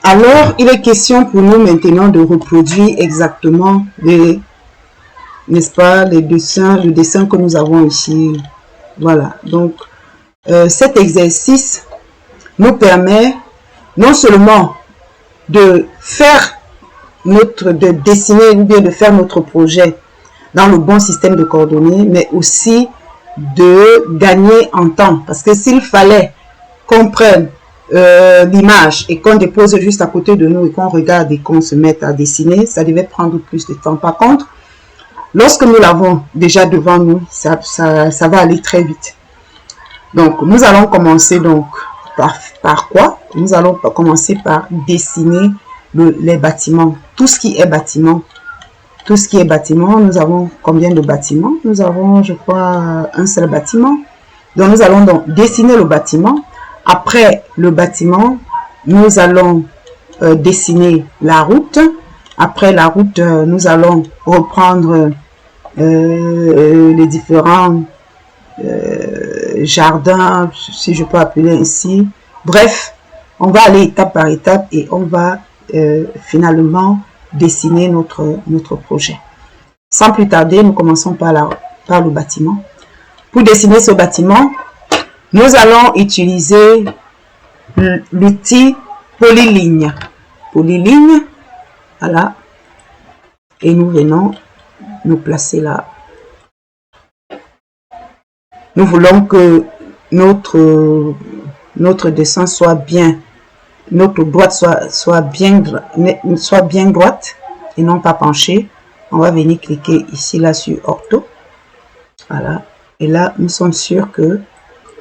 Alors, il est question pour nous maintenant de reproduire exactement les, n'est-ce pas, les dessins, le dessin que nous avons ici. Voilà. Donc, cet exercice nous permet non seulement de faire de dessiner ou bien de faire notre projet dans le bon système de coordonnées, mais aussi de gagner en temps. Parce que s'il fallait qu'on prenne l'image et qu'on dépose juste à côté de nous et qu'on regarde et qu'on se mette à dessiner, ça devait prendre plus de temps. Par contre, lorsque nous l'avons déjà devant nous, ça va aller très vite. Donc, nous allons commencer donc par quoi? Nous allons commencer par dessiner les bâtiments. Tout ce qui est bâtiment. Tout ce qui est bâtiment, nous avons combien de bâtiments? Nous avons, je crois, un seul bâtiment. Donc, nous allons donc dessiner le bâtiment. Après le bâtiment, nous allons dessiner la route. Après la route, nous allons reprendre les différents jardins, si je peux appeler ainsi. Bref, on va aller étape par étape et on va finalement dessiner notre projet. Sans plus tarder, nous commençons par le bâtiment. Pour dessiner ce bâtiment, nous allons utiliser l'outil polyligne. Polyligne, voilà. Et nous venons nous placer là. Nous voulons que notre dessin soit bien, notre droite soit bien droite et non pas penchée. On va venir cliquer ici là sur ortho. Voilà. Et là, nous sommes sûrs que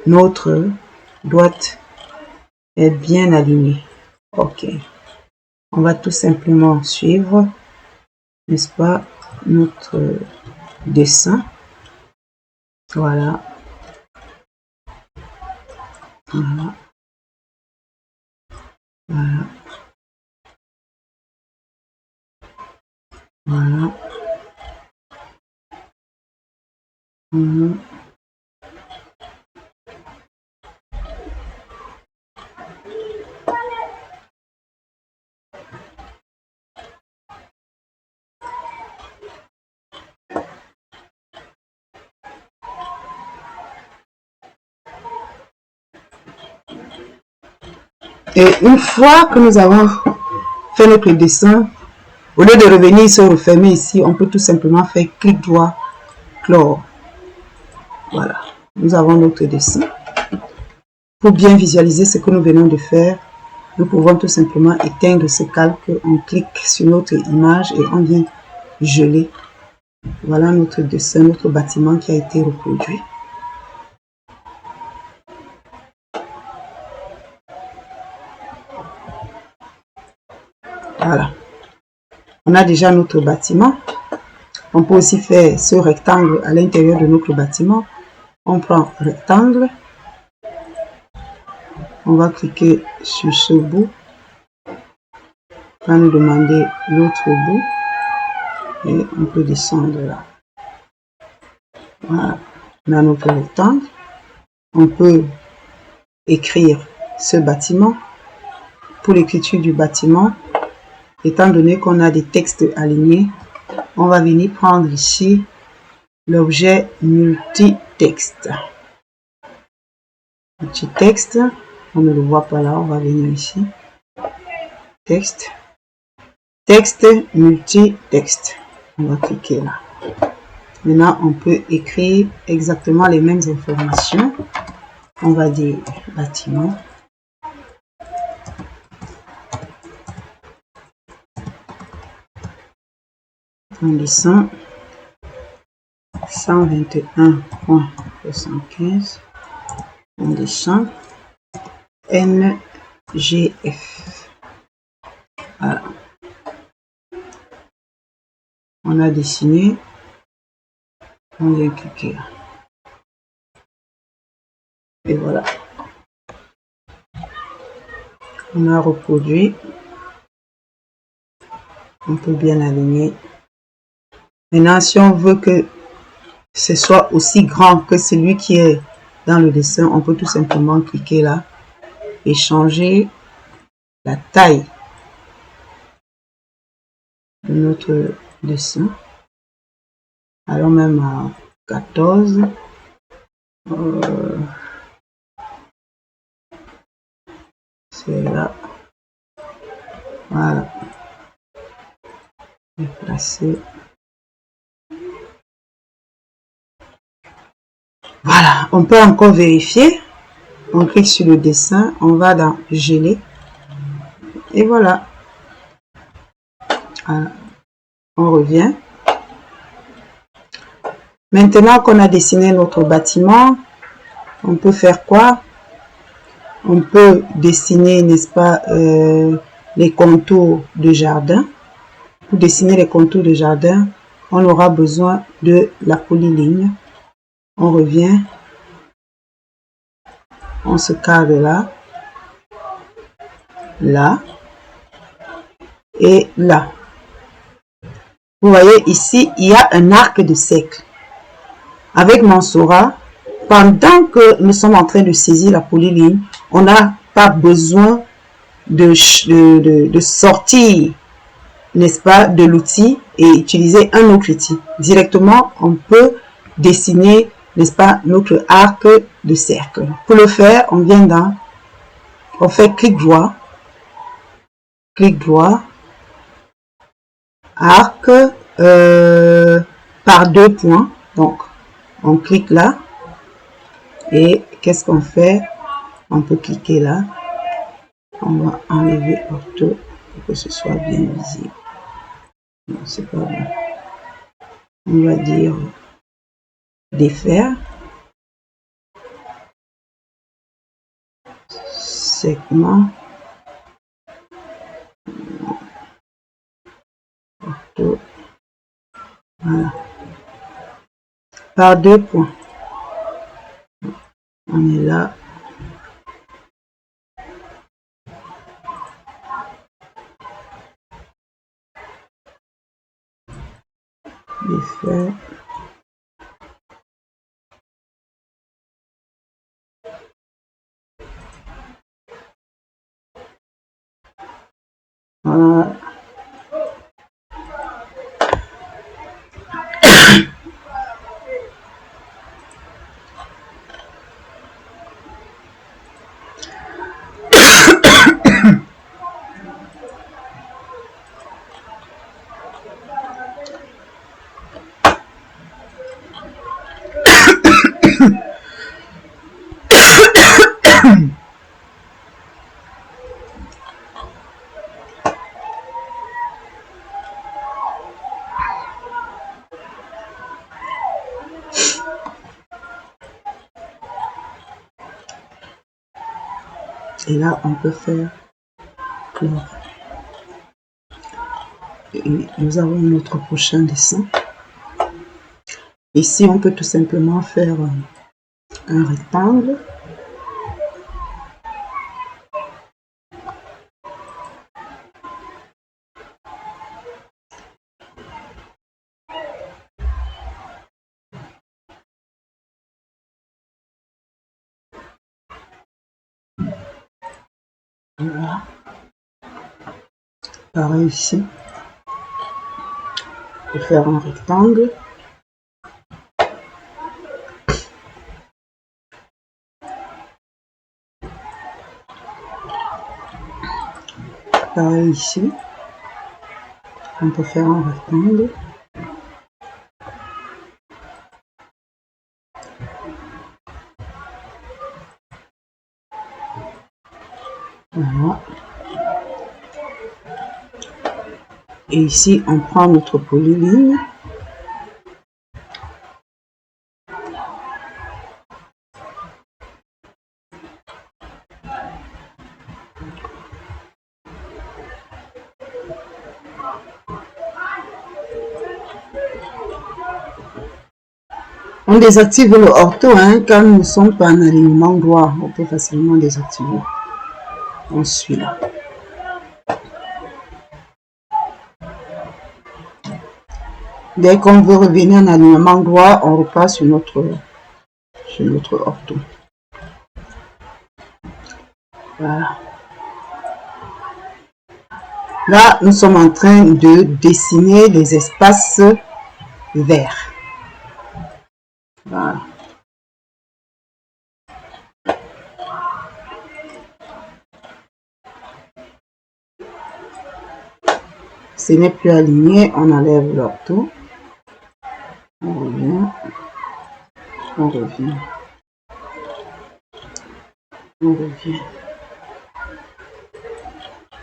notre droite est bien alignée. Ok. On va tout simplement suivre, n'est-ce pas, notre dessin. Voilà. Voilà. Voilà. Voilà. Et une fois que nous avons fait notre dessin, au lieu de revenir se refermer ici, on peut tout simplement faire clic droit, clore. Voilà, nous avons notre dessin. Pour bien visualiser ce que nous venons de faire, nous pouvons tout simplement éteindre ce calque. On clique sur notre image et on vient geler. Voilà notre dessin, notre bâtiment qui a été reproduit. Voilà. On a déjà notre bâtiment. On peut aussi faire ce rectangle à l'intérieur de notre bâtiment. On prend rectangle. On va cliquer sur ce bout. On va nous demander l'autre bout. Et on peut descendre là. Voilà. On a notre rectangle. On peut écrire ce bâtiment. Pour l'écriture du bâtiment, étant donné qu'on a des textes alignés, on va venir prendre ici l'objet multitexte. Multitexte, on ne le voit pas là, on va venir ici. Texte. Texte, multitexte. On va cliquer là. Maintenant, on peut écrire exactement les mêmes informations. On va dire bâtiment. On descend 121.75. On descend NGF. Voilà. On a dessiné. On vient cliquer là. Et voilà. On a reproduit. On peut bien aligner. Maintenant, si on veut que ce soit aussi grand que celui qui est dans le dessin, on peut tout simplement cliquer là et changer la taille de notre dessin. Allons même à 14. C'est là. Voilà. Déplacer. Voilà. On peut encore vérifier. On clique sur le dessin. On va dans geler. Et voilà. Voilà. On revient. Maintenant qu'on a dessiné notre bâtiment, on peut faire quoi? On peut dessiner, n'est-ce pas, les contours de jardin. Pour dessiner les contours de jardin, on aura besoin de la polyligne. On revient. On se cadre là. Là. Et là. Vous voyez ici, il y a un arc de cercle. Avec Mansoura, pendant que nous sommes en train de saisir la polyligne, on n'a pas besoin de sortir, n'est-ce pas, de l'outil et utiliser un autre outil. Directement, on peut dessiner, n'est-ce pas, notre arc de cercle. Pour le faire, on vient dans, on fait clic droit, arc par 2 points. Donc, on clique là et qu'est-ce qu'on fait? On peut cliquer là. On va enlever ortho pour que ce soit bien visible. Non, c'est pas bon. On va dire défaire. Segment. Ortho. Voilà. Par 2 points. On est là. Défaire. Voilà. Et là, on peut faire clore. Et nous avons notre prochain dessin. Ici, on peut tout simplement faire un rectangle. Voilà. Pareil ici. On peut faire un rectangle. Pareil ici. On peut faire un rectangle. Voilà. Et ici, on prend notre polyligne. On désactive le ortho quand nous ne sommes pas en alignement droit. On peut facilement désactiver. On suit là. Dès qu'on veut revenir en alignement droit, on repasse sur notre ortho. Voilà. Là, nous sommes en train de dessiner les espaces verts. Voilà. Ce n'est plus aligné, on enlève l'ortho. On revient. On revient. On revient.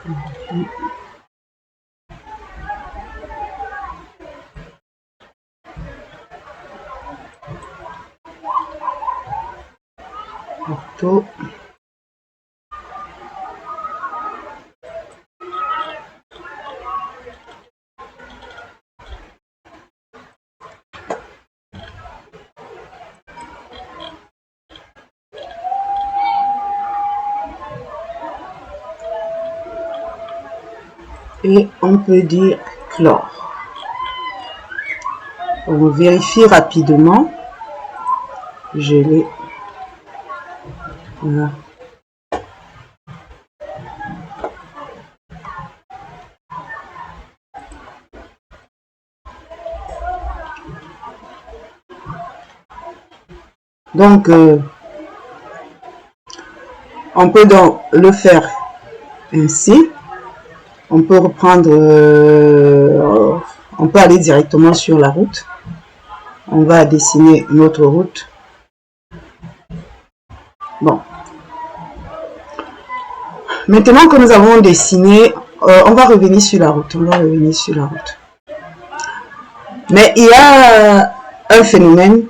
On revient. Ortho. Et on peut dire chlore. On vérifie rapidement. Je l'ai. Voilà. Donc, on peut donc le faire ainsi. On peut reprendre, on peut aller directement sur la route. On va dessiner notre route. Bon. Maintenant que nous avons dessiné, on va revenir sur la route. On va revenir sur la route. Mais il y a un phénomène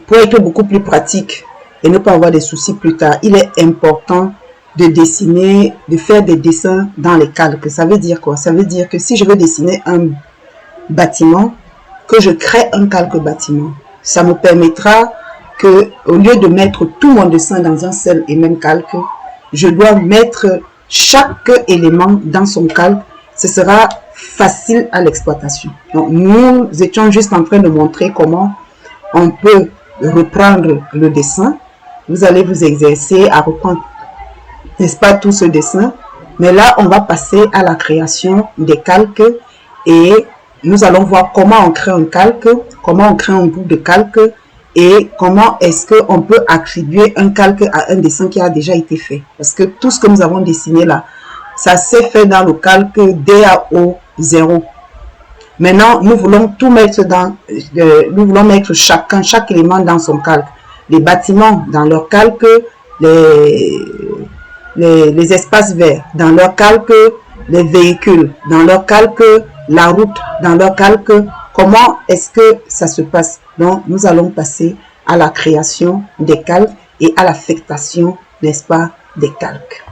pour être beaucoup plus pratique et ne pas avoir des soucis plus tard. Il est important de dessiner, de faire des dessins dans les calques. Ça veut dire quoi? Ça veut dire que si je veux dessiner un bâtiment, que je crée un calque bâtiment, ça me permettra que, au lieu de mettre tout mon dessin dans un seul et même calque, je dois mettre chaque élément dans son calque. Ce sera facile à l'exploitation. Donc, nous étions juste en train de montrer comment on peut reprendre le dessin. Vous allez vous exercer à reprendre, n'est-ce pas, tout ce dessin. Mais là, on va passer à la création des calques et nous allons voir comment on crée un calque, comment on crée un bout de calque et comment est-ce qu'on peut attribuer un calque à un dessin qui a déjà été fait. Parce que tout ce que nous avons dessiné là, ça s'est fait dans le calque DAO 0. Maintenant, nous voulons tout mettre dans, nous voulons mettre chaque élément dans son calque. Les bâtiments dans leur calque, les espaces verts dans leur calque, les véhicules dans leur calque, la route dans leur calque. Comment est-ce que ça se passe? Donc, nous allons passer à la création des calques et à l'affectation, n'est-ce pas, des calques.